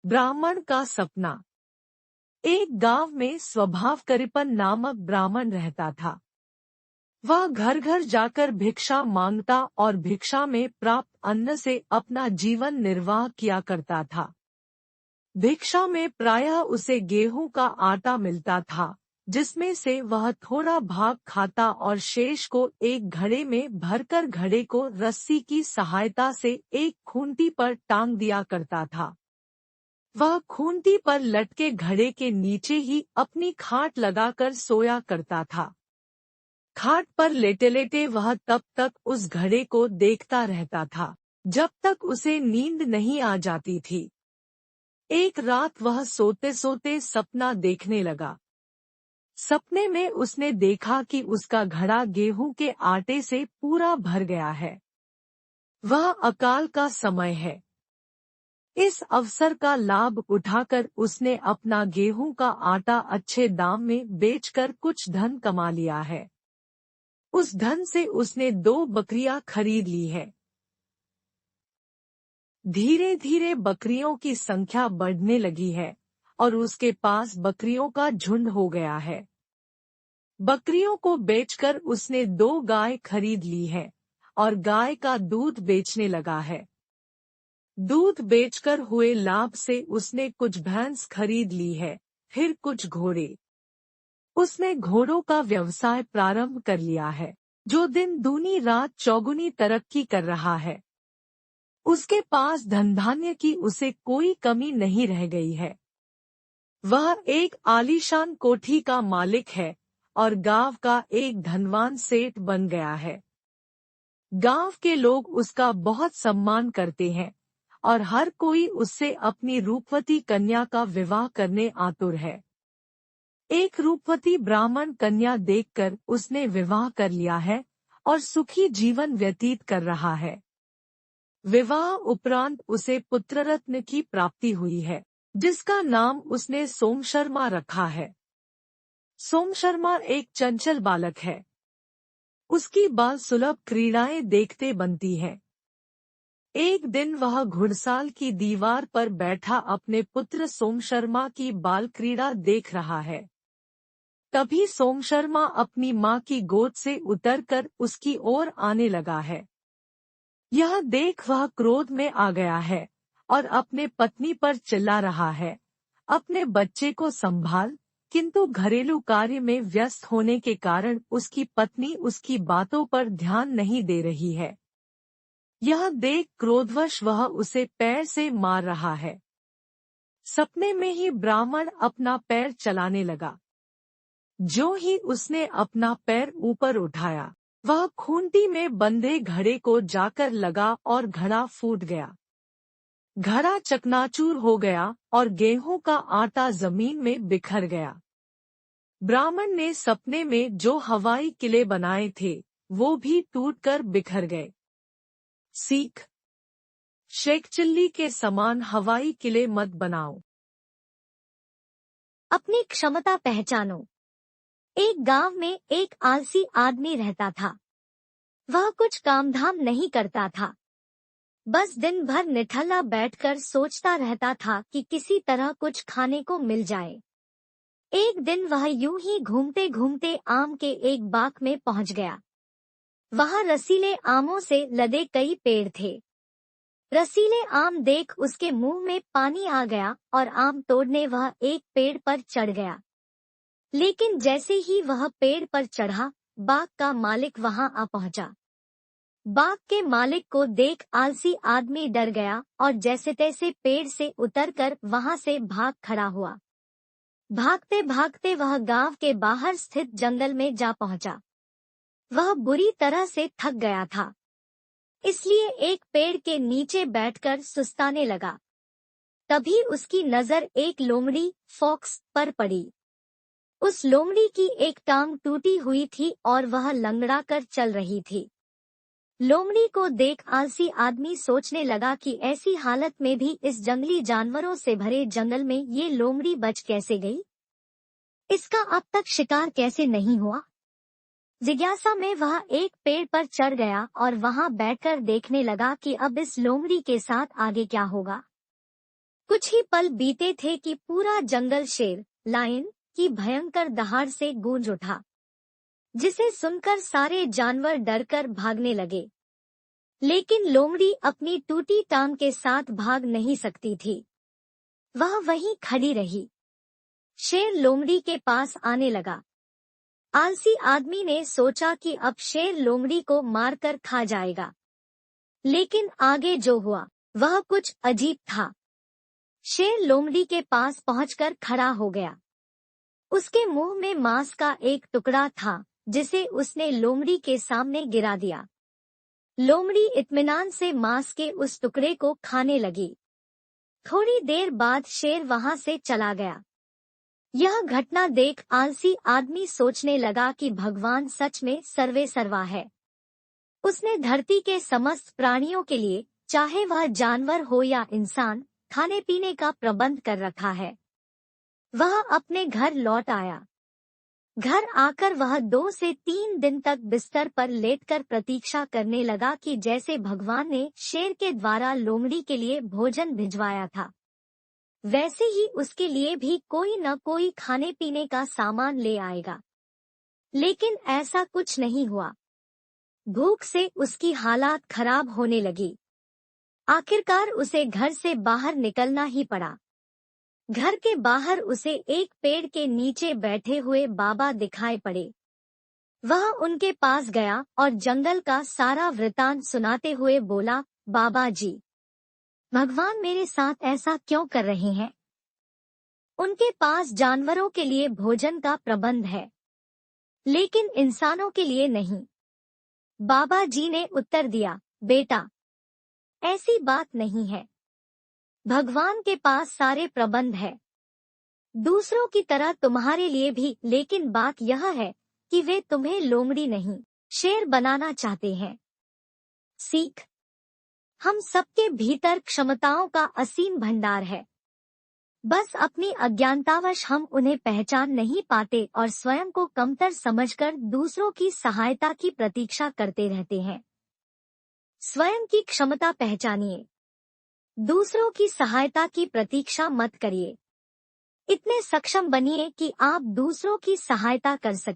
ब्राह्मण का सपना। एक गांव में स्वभाव करिपन नामक ब्राह्मण रहता था। वह घर घर जाकर भिक्षा मांगता और भिक्षा में प्राप्त अन्न से अपना जीवन निर्वाह किया करता था। भिक्षा में प्रायः उसे गेहूं का आटा मिलता था, जिसमें से वह थोड़ा भाग खाता और शेष को एक घड़े में भरकर घड़े को रस्सी की सहायता से एक खूंटी पर टांग दिया करता था। वह खूंटी पर लटके घड़े के नीचे ही अपनी खाट लगाकर सोया करता था। खाट पर लेटे लेटे वह तब तक उस घड़े को देखता रहता था, जब तक उसे नींद नहीं आ जाती थी। एक रात वह सोते सोते सपना देखने लगा। सपने में उसने देखा कि उसका घड़ा गेहूं के आटे से पूरा भर गया है। वह अकाल का समय है। इस अवसर का लाभ उठाकर उसने अपना गेहूं का आटा अच्छे दाम में बेचकर कुछ धन कमा लिया है। उस धन से उसने 2 बकरियां खरीद ली है। धीरे धीरे बकरियों की संख्या बढ़ने लगी है और उसके पास बकरियों का झुंड हो गया है। बकरियों को बेचकर उसने 2 गाय खरीद ली है और गाय का दूध बेचने लगा है। दूध बेचकर हुए लाभ से उसने कुछ भैंस खरीद ली है, फिर कुछ घोड़े। उसने घोड़ों का व्यवसाय प्रारंभ कर लिया है, जो दिन दूनी रात चौगुनी तरक्की कर रहा है। उसके पास धन धान्य की उसे कोई कमी नहीं रह गई है। वह एक आलीशान कोठी का मालिक है और गांव का एक धनवान सेठ बन गया है। गांव के लोग उसका बहुत सम्मान करते हैं और हर कोई उससे अपनी रूपवती कन्या का विवाह करने आतुर है। एक रूपवती ब्राह्मण कन्या देखकर उसने विवाह कर लिया है और सुखी जीवन व्यतीत कर रहा है। विवाह उपरांत उसे पुत्ररत्न की प्राप्ति हुई है, जिसका नाम उसने सोमशर्मा रखा है। सोमशर्मा एक चंचल बालक है। उसकी बाल सुलभ क्रीड़ाएं देखते बनती हैं। एक दिन वह घुड़साल की दीवार पर बैठा अपने पुत्र सोमशर्मा की बाल क्रीड़ा देख रहा है। तभी सोमशर्मा अपनी माँ की गोद से उतरकर उसकी ओर आने लगा है। यह देख वह क्रोध में आ गया है और अपने पत्नी पर चिल्ला रहा है, अपने बच्चे को संभाल। किंतु घरेलू कार्य में व्यस्त होने के कारण उसकी पत्नी उसकी बातों पर ध्यान नहीं दे रही है। यह देख क्रोधवश वह उसे पैर से मार रहा है। सपने में ही ब्राह्मण अपना पैर चलाने लगा। जो ही उसने अपना पैर ऊपर उठाया, वह खूंटी में बंधे घड़े को जाकर लगा और घड़ा फूट गया। घड़ा चकनाचूर हो गया और गेहूं का आटा जमीन में बिखर गया। ब्राह्मण ने सपने में जो हवाई किले बनाए थे, वो भी टूटकर बिखर गए। सीख: शेखचिल्ली के समान हवाई किले मत बनाओ। अपनी क्षमता पहचानो। एक गांव में एक आलसी आदमी रहता था। वह कुछ कामधाम नहीं करता था। बस दिन भर निठल्ला बैठकर सोचता रहता था कि किसी तरह कुछ खाने को मिल जाए। एक दिन वह यूं ही घूमते घूमते आम के एक बाग में पहुंच गया। वहां रसीले आमों से लदे कई पेड़ थे। रसीले आम देख उसके मुंह में पानी आ गया और आम तोड़ने वह एक पेड़ पर चढ़ गया। लेकिन जैसे ही वह पेड़ पर चढ़ा, बाग का मालिक वहां आ पहुंचा। बाग के मालिक को देख आलसी आदमी डर गया और जैसे तैसे पेड़ से उतरकर वहां से भाग खड़ा हुआ। भागते भागते वह गांव के बाहर स्थित जंगल में जा पहुंचा। वह बुरी तरह से थक गया था, इसलिए एक पेड़ के नीचे बैठकर सुस्ताने लगा। तभी उसकी नजर एक लोमड़ी फॉक्स पर पड़ी। उस लोमड़ी की एक टांग टूटी हुई थी और वह लंगड़ा कर चल रही थी। लोमड़ी को देख आलसी आदमी सोचने लगा कि ऐसी हालत में भी इस जंगली जानवरों से भरे जंगल में ये लोमड़ी बच कैसे गई? इसका अब तक शिकार कैसे नहीं हुआ? जिज्ञासा में वह एक पेड़ पर चढ़ गया और वहां बैठकर देखने लगा कि अब इस लोमड़ी के साथ आगे क्या होगा। कुछ ही पल बीते थे कि पूरा जंगल शेर लायन की भयंकर दहाड़ से गूंज उठा, जिसे सुनकर सारे जानवर डरकर भागने लगे। लेकिन लोमड़ी अपनी टूटी टांग के साथ भाग नहीं सकती थी। वह वहीं खड़ी रही। शेर लोमड़ी के पास आने लगा। आलसी आदमी ने सोचा कि अब शेर लोमड़ी को मारकर खा जाएगा, लेकिन आगे जो हुआ वह कुछ अजीब था। शेर लोमड़ी के पास पहुंचकर खड़ा हो गया। उसके मुंह में मांस का एक टुकड़ा था, जिसे उसने लोमड़ी के सामने गिरा दिया। लोमड़ी इत्मीनान से मांस के उस टुकड़े को खाने लगी। थोड़ी देर बाद शेर वहां से चला गया। यह घटना देख आलसी आदमी सोचने लगा कि भगवान सच में सर्वे सर्वा है। उसने धरती के समस्त प्राणियों के लिए, चाहे वह जानवर हो या इंसान, खाने पीने का प्रबंध कर रखा है। वह अपने घर लौट आया। घर आकर वह 2 से 3 दिन तक बिस्तर पर लेटकर प्रतीक्षा करने लगा कि जैसे भगवान ने शेर के द्वारा लोमड़ी के लिए भोजन भिजवाया था, वैसे ही उसके लिए भी कोई न कोई खाने पीने का सामान ले आएगा। लेकिन ऐसा कुछ नहीं हुआ। भूख से उसकी हालात खराब होने लगी। आखिरकार उसे घर से बाहर निकलना ही पड़ा। घर के बाहर उसे एक पेड़ के नीचे बैठे हुए बाबा दिखाई पड़े। वह उनके पास गया और जंगल का सारा वृतांत सुनाते हुए बोला, बाबा जी, भगवान मेरे साथ ऐसा क्यों कर रहे हैं? उनके पास जानवरों के लिए भोजन का प्रबंध है, लेकिन इंसानों के लिए नहीं। बाबा जी ने उत्तर दिया, बेटा, ऐसी बात नहीं है। भगवान के पास सारे प्रबंध है, दूसरों की तरह तुम्हारे लिए भी, लेकिन बात यह है कि वे तुम्हें लोमड़ी नहीं, शेर बनाना चाहते हैं। सीख, हम सबके भीतर क्षमताओं का असीम भंडार है। बस अपनी अज्ञानतावश हम उन्हें पहचान नहीं पाते और स्वयं को कमतर समझकर दूसरों की सहायता की प्रतीक्षा करते रहते हैं। स्वयं की क्षमता पहचानिए, दूसरों की सहायता की प्रतीक्षा मत करिए। इतने सक्षम बनिए कि आप दूसरों की सहायता कर सकें।